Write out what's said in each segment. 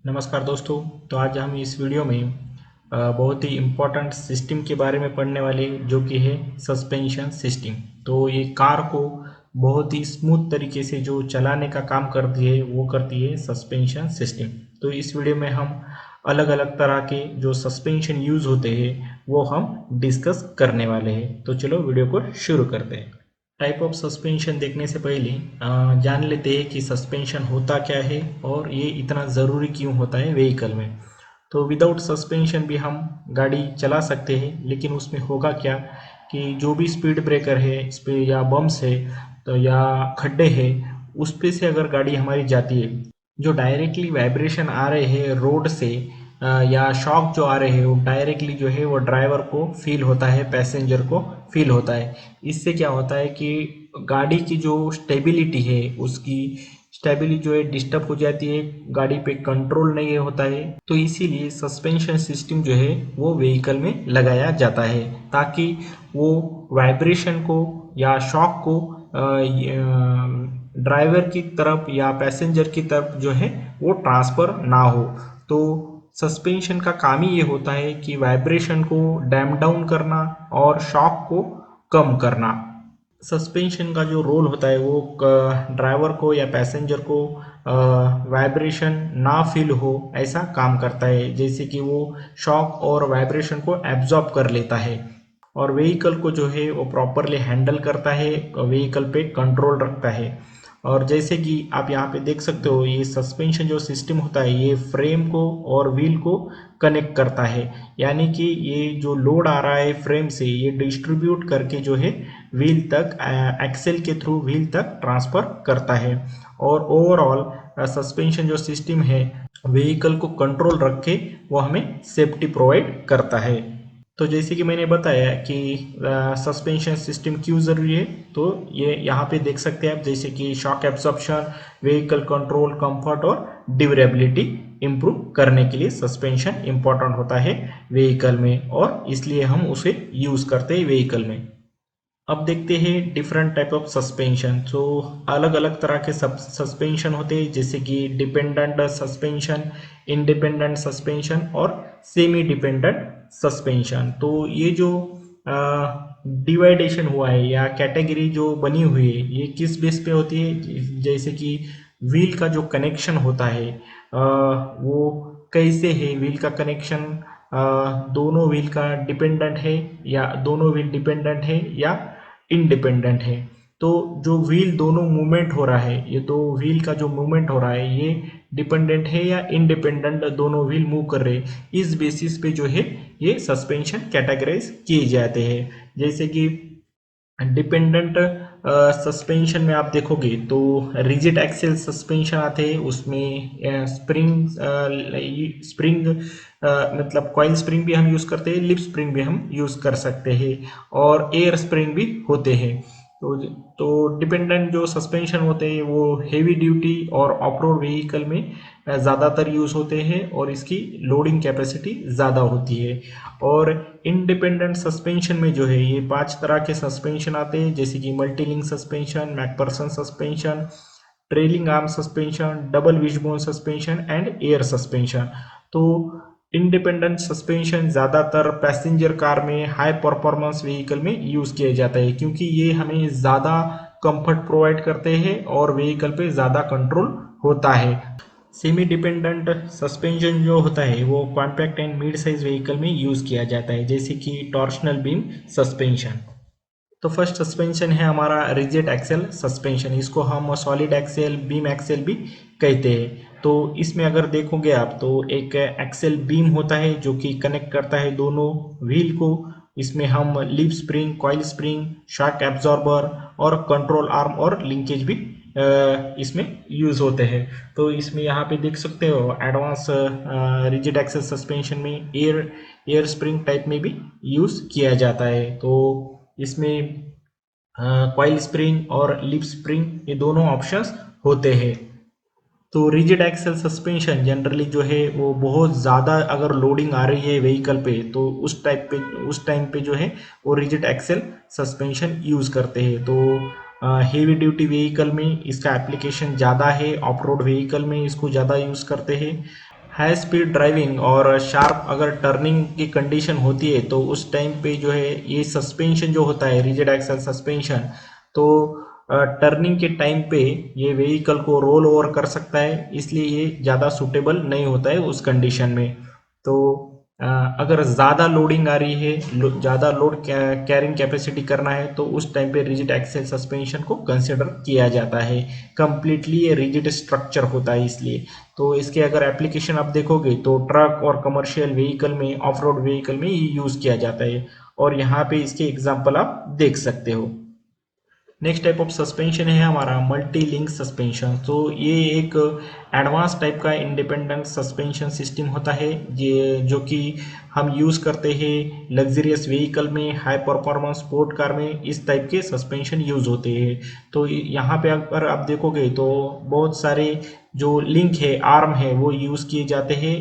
नमस्कार दोस्तों। तो आज हम इस वीडियो में बहुत ही इम्पोर्टेंट सिस्टम के बारे में पढ़ने वाले जो कि है सस्पेंशन सिस्टम। तो ये कार को बहुत ही स्मूथ तरीके से जो चलाने का काम करती है वो करती है सस्पेंशन सिस्टम। तो इस वीडियो में हम अलग अलग तरह के जो सस्पेंशन यूज़ होते हैं वो हम डिस्कस करने वाले हैं। तो चलो वीडियो को शुरू करते हैं। टाइप ऑफ सस्पेंशन देखने से पहले जान लेते हैं कि सस्पेंशन होता क्या है और ये इतना ज़रूरी क्यों होता है व्हीकल में। तो विदाउट सस्पेंशन भी हम गाड़ी चला सकते हैं, लेकिन उसमें होगा क्या कि जो भी स्पीड ब्रेकर है इस पे या बम्स है तो या खड्डे हैं उस पे से अगर गाड़ी हमारी जाती है, जो डायरेक्टली वाइब्रेशन आ रहे हैं रोड से या शॉक जो आ रहे हैं वो डायरेक्टली जो है वो ड्राइवर को फील होता है, पैसेंजर को फील होता है। इससे क्या होता है कि गाड़ी की जो स्टेबिलिटी है उसकी स्टेबिलिटी जो है डिस्टर्ब हो जाती है, गाड़ी पे कंट्रोल नहीं होता है। तो इसीलिए सस्पेंशन सिस्टम जो है वो व्हीकल में लगाया जाता है ताकि वो वाइब्रेशन को या शॉक को ड्राइवर की तरफ या पैसेंजर की तरफ जो है वो ट्रांसफ़र ना हो। तो सस्पेंशन का काम ही ये होता है कि वाइब्रेशन को डैम डाउन करना और शॉक को कम करना। सस्पेंशन का जो रोल होता है वो ड्राइवर को या पैसेंजर को वाइब्रेशन ना फील हो ऐसा काम करता है, जैसे कि वो शॉक और वाइब्रेशन को एब्जॉर्ब कर लेता है और व्हीकल को जो है वो प्रॉपरली हैंडल करता है, व्हीकल पे कंट्रोल रखता है। और जैसे कि आप यहाँ पे देख सकते हो ये सस्पेंशन जो सिस्टम होता है ये फ्रेम को और व्हील को कनेक्ट करता है, यानी कि ये जो लोड आ रहा है फ्रेम से ये डिस्ट्रीब्यूट करके जो है व्हील तक एक्सेल के थ्रू व्हील तक ट्रांसफर करता है। और ओवरऑल सस्पेंशन जो सिस्टम है व्हीकल को कंट्रोल रख के वो हमें सेफ्टी प्रोवाइड करता है। तो जैसे कि मैंने बताया कि सस्पेंशन सिस्टम क्यों ज़रूरी है, तो ये यहाँ पे देख सकते हैं आप, जैसे कि shock absorption, vehicle control, comfort और ड्यूरेबिलिटी इम्प्रूव करने के लिए सस्पेंशन इम्पोर्टेंट होता है व्हीकल में और इसलिए हम उसे यूज़ करते हैं व्हीकल में। अब देखते हैं डिफरेंट टाइप ऑफ सस्पेंशन। तो अलग अलग तरह के सस्पेंशन होते हैं, जैसे कि डिपेंडेंट सस्पेंशन, इंडिपेंडेंट सस्पेंशन और सेमी डिपेंडेंट सस्पेंशन। तो ये जो डिवाइडेशन हुआ है या कैटेगरी जो बनी हुई है ये किस बेस पे होती है, जैसे कि व्हील का जो कनेक्शन होता है वो कैसे है, व्हील का कनेक्शन दोनों व्हील का डिपेंडेंट है या दोनों व्हील डिपेंडेंट है या इंडिपेंडेंट है। तो जो व्हील दोनों मूवमेंट हो रहा है, ये दो व्हील का जो मूवमेंट हो रहा है ये डिपेंडेंट है या इंडिपेंडेंट, दोनों व्हील मूव कर रहे हैं, इस बेसिस पे जो है ये सस्पेंशन कैटेगराइज किए जाते हैं। जैसे कि डिपेंडेंट सस्पेंशन में आप देखोगे तो रिजिड एक्सेल सस्पेंशन आते हैं, उसमें स्प्रिंग मतलब कॉइल स्प्रिंग भी हम यूज़ करते हैं, लिप स्प्रिंग भी हम यूज़ कर सकते हैं और एयर स्प्रिंग भी होते हैं। तो डिपेंडेंट जो सस्पेंशन होते हैं वो हेवी ड्यूटी और ऑफ रोड व्हीकल में ज़्यादातर यूज़ होते हैं और इसकी लोडिंग कैपेसिटी ज़्यादा होती है। और इंडिपेंडेंट सस्पेंशन में जो है ये 5 तरह के सस्पेंशन आते हैं, जैसे कि multilink suspension, McPherson suspension, trailing arm suspension, double wishbone suspension and air suspension. तो इंडिपेंडेंट सस्पेंशन ज़्यादातर पैसेंजर कार में, हाई परफॉर्मेंस व्हीकल में यूज़ किया जाता है क्योंकि ये हमें ज़्यादा कंफर्ट प्रोवाइड करते हैं और व्हीकल पे ज़्यादा कंट्रोल होता है। सेमी डिपेंडेंट सस्पेंशन जो होता है वो compact and mid size vehicle में यूज़ किया जाता है, जैसे कि टॉर्शनल बीम सस्पेंशन। तो फर्स्ट सस्पेंशन है हमारा रिजिड एक्सेल सस्पेंशन, इसको हम सॉलिड एक्सेल, बीम एक्सेल भी कहते हैं। तो इसमें अगर देखोगे आप तो एक एक्सेल बीम होता है जो कि कनेक्ट करता है दोनों व्हील को। इसमें हम lip spring, coil spring, shock absorber और कंट्रोल आर्म और लिंकेज भी इसमें यूज होते हैं। तो इसमें यहाँ पे देख सकते हो एडवांस रिजिड एक्सेल सस्पेंशन में एयर स्प्रिंग टाइप में भी यूज किया जाता है। तो इसमें कॉइल स्प्रिंग और लिप स्प्रिंग ये दोनों ऑप्शंस होते हैं। तो रिजिड एक्सेल सस्पेंशन जनरली जो है वो बहुत ज़्यादा अगर लोडिंग आ रही है व्हीकल पे तो उस टाइम पे जो है वो रिजिड एक्सेल सस्पेंशन यूज़ करते हैं। तो हेवी ड्यूटी व्हीकल में इसका एप्लीकेशन ज़्यादा है, ऑफ रोड व्हीकल में इसको ज़्यादा यूज़ करते हैं। हाई स्पीड ड्राइविंग और शार्प अगर टर्निंग की कंडीशन होती है तो उस टाइम पे जो है ये सस्पेंशन जो होता है रिजिड एक्सल सस्पेंशन, तो टर्निंग के टाइम पे ये व्हीकल को रोल ओवर कर सकता है, इसलिए ये ज़्यादा सूटेबल नहीं होता है उस कंडीशन में। तो अगर ज़्यादा लोडिंग आ रही है, ज़्यादा लोड कैरिंग कैपेसिटी करना है तो उस टाइम पे रिजिड एक्सेल सस्पेंशन को कंसिडर किया जाता है। कंप्लीटली ये रिजिड स्ट्रक्चर होता है इसलिए। तो इसके अगर एप्लीकेशन आप देखोगे तो ट्रक और कमर्शियल व्हीकल में, ऑफ रोड व्हीकल में ये यूज़ किया जाता है, और यहाँ पे इसके एग्जाम्पल आप देख सकते हो। नेक्स्ट टाइप ऑफ सस्पेंशन है हमारा मल्टी लिंक सस्पेंशन। तो ये एक एडवांस टाइप का इंडिपेंडेंट सस्पेंशन सिस्टम होता है ये, जो कि हम यूज़ करते हैं लग्जरियस व्हीकल में, हाई परफॉर्मेंस स्पोर्ट कार में इस टाइप के सस्पेंशन यूज़ होते हैं। तो यहाँ पे अगर आप देखोगे तो बहुत सारे जो लिंक है, आर्म है, वो यूज़ किए जाते हैं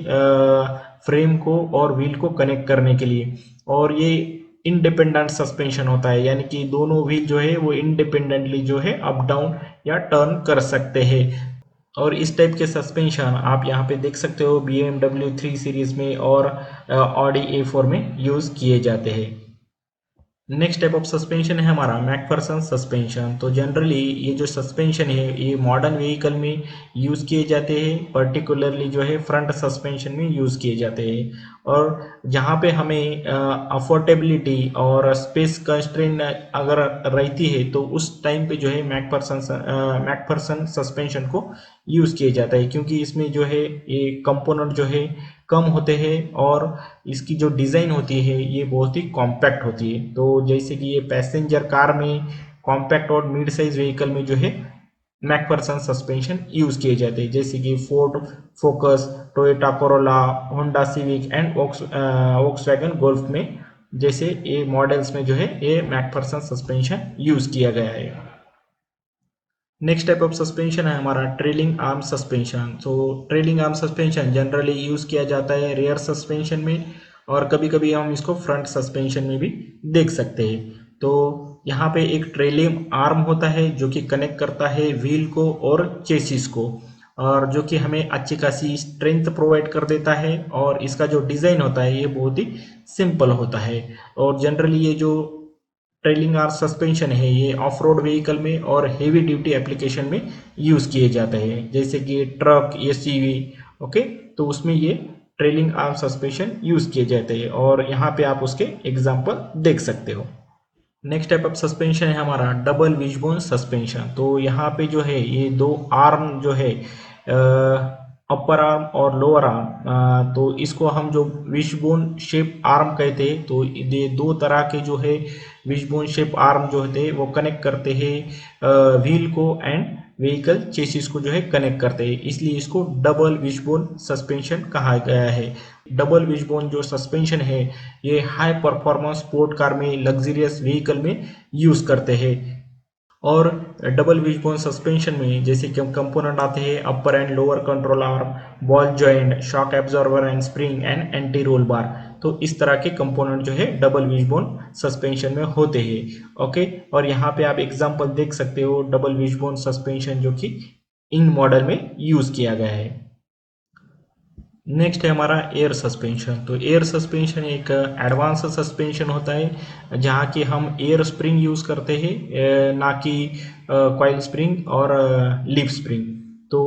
फ्रेम को और व्हील को कनेक्ट करने के लिए। और ये इंडिपेंडेंट सस्पेंशन होता है, यानी कि दोनों व्हील जो है वो इंडिपेंडेंटली जो है अप डाउन या टर्न कर सकते हैं। और इस टाइप के सस्पेंशन आप यहाँ पे देख सकते हो BMW 3 सीरीज में और Audi A4 में यूज़ किए जाते हैं। नेक्स्ट टाइप ऑफ सस्पेंशन है हमारा मैकफरसन सस्पेंशन। तो जनरली ये जो सस्पेंशन है ये मॉडर्न व्हीकल में यूज़ किए जाते हैं, पर्टिकुलरली जो है फ्रंट सस्पेंशन में यूज़ किए जाते हैं। और जहाँ पे हमें अफोर्डेबिलिटी और स्पेस कंस्ट्रेंट अगर रहती है तो उस टाइम पे जो है मैकफरसन सस्पेंशन को यूज़ किया जाता है, क्योंकि इसमें जो है ये कंपोनेंट जो है कम होते हैं और इसकी जो डिज़ाइन होती है ये बहुत ही कॉम्पैक्ट होती है। तो जैसे कि ये पैसेंजर कार में, कॉम्पैक्ट और मिड साइज व्हीकल में जो है मैकफरसन सस्पेंशन यूज़ किए जाते हैं, जैसे कि Ford focus, Toyota Corolla, Honda civic and Volkswagen golf में, जैसे ये मॉडल्स में जो है ये मैकफरसन सस्पेंशन यूज़ किया गया है। नेक्स्ट टाइप ऑफ सस्पेंशन है हमारा ट्रेलिंग आर्म सस्पेंशन। तो trailing arm suspension generally use किया जाता है रियर सस्पेंशन में, और कभी कभी हम इसको फ्रंट सस्पेंशन में भी देख सकते हैं। तो यहाँ पे एक ट्रेलिंग आर्म होता है जो कि कनेक्ट करता है व्हील को और चेसिस को, और जो कि हमें अच्छी खासी स्ट्रेंथ प्रोवाइड कर देता है। और इसका जो डिज़ाइन होता है ये बहुत ही सिंपल होता है। और जनरली ये जो ट्रेलिंग आर्म सस्पेंशन है ये ऑफ रोड व्हीकल में और हेवी ड्यूटी एप्लीकेशन में यूज़ किए जाते हैं, जैसे कि ट्रक, एसयूवी, ओके। तो उसमें ये ट्रेलिंग आर्म सस्पेंशन यूज़ किए जाते हैं, और यहाँ पे आप उसके एग्जांपल देख सकते हो। नेक्स्ट टाइप ऑफ सस्पेंशन है हमारा डबल विशबोन सस्पेंशन। तो यहाँ पे जो है ये दो आर्म जो है, अपर आर्म और लोअर आर्म, तो इसको हम जो विशबोन शेप आर्म कहते हैं। तो ये दो तरह के जो है विशबोन शेप आर्म जो होते हैं वो कनेक्ट करते हैं व्हील को एंड व्हीकल चेसिस को जो है कनेक्ट करते हैं, इसलिए इसको डबल विशबोन सस्पेंशन कहा गया है। डबल विशबोन जो सस्पेंशन है ये हाई परफॉर्मेंस स्पोर्ट कार में, लग्जरियस व्हीकल में यूज़ करते हैं। और डबल विशबोन सस्पेंशन में जैसे कि कंपोनेंट आते हैं upper and lower control arm, ball joint, shock absorber and spring and anti roll bar. तो इस तरह के कंपोनेंट जो है डबल विशबोन सस्पेंशन में होते हैं, ओके। और यहाँ पे आप एग्जांपल देख सकते हो डबल विशबोन सस्पेंशन जो कि इन मॉडल में यूज़ किया गया है। नेक्स्ट है हमारा एयर सस्पेंशन। तो एयर सस्पेंशन एक एडवांस सस्पेंशन होता है जहाँ कि हम एयर स्प्रिंग यूज़ करते हैं, ना कि कॉइल स्प्रिंग और लीफ स्प्रिंग। तो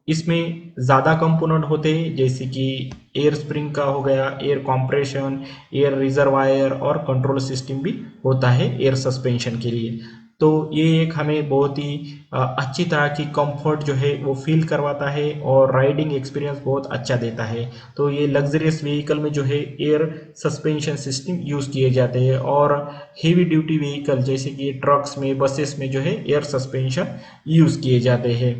इसमें ज़्यादा कंपोनेंट होते हैं, जैसे कि एयर स्प्रिंग का हो गया, एयर कंप्रेशन, एयर रिजर्वायर और कंट्रोल सिस्टम भी होता है एयर सस्पेंशन के लिए। तो ये एक हमें बहुत ही अच्छी तरह की कंफर्ट जो है वो फील करवाता है और राइडिंग एक्सपीरियंस बहुत अच्छा देता है। तो ये लग्जरियस व्हीकल में जो है एयर सस्पेंशन सिस्टम यूज़ किए जाते हैं, और हेवी ड्यूटी व्हीकल जैसे कि ट्रक्स में, बसेस में जो है एयर सस्पेंशन यूज़ किए जाते हैं।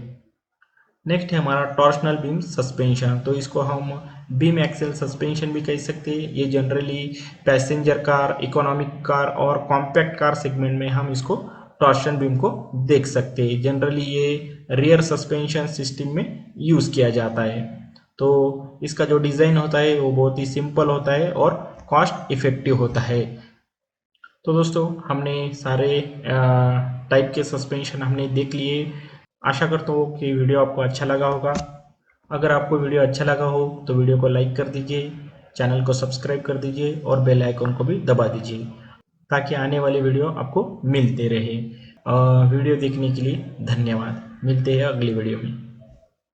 नेक्स्ट है हमारा टॉर्शनल बीम सस्पेंशन। तो इसको हम बीम एक्सेल सस्पेंशन भी कह सकते हैं। ये generally passenger car, economic car और कॉम्पैक्ट कार सेगमेंट में हम इसको टॉर्शन बीम को देख सकते हैं। जनरली ये रियर सस्पेंशन सिस्टम में यूज़ किया जाता है। तो इसका जो डिज़ाइन होता है वो बहुत ही सिंपल होता है और कॉस्ट इफेक्टिव होता है। तो दोस्तों हमने सारे टाइप के सस्पेंशन हमने देख लिए। आशा करता हूँ कि वीडियो आपको अच्छा लगा होगा। अगर आपको वीडियो अच्छा लगा हो तो वीडियो को लाइक कर दीजिए, चैनल को सब्सक्राइब कर दीजिए और बेल आइकन को भी दबा दीजिए ताकि आने वाली वीडियो आपको मिलते रहे। वीडियो देखने के लिए धन्यवाद। मिलते हैं अगली वीडियो में।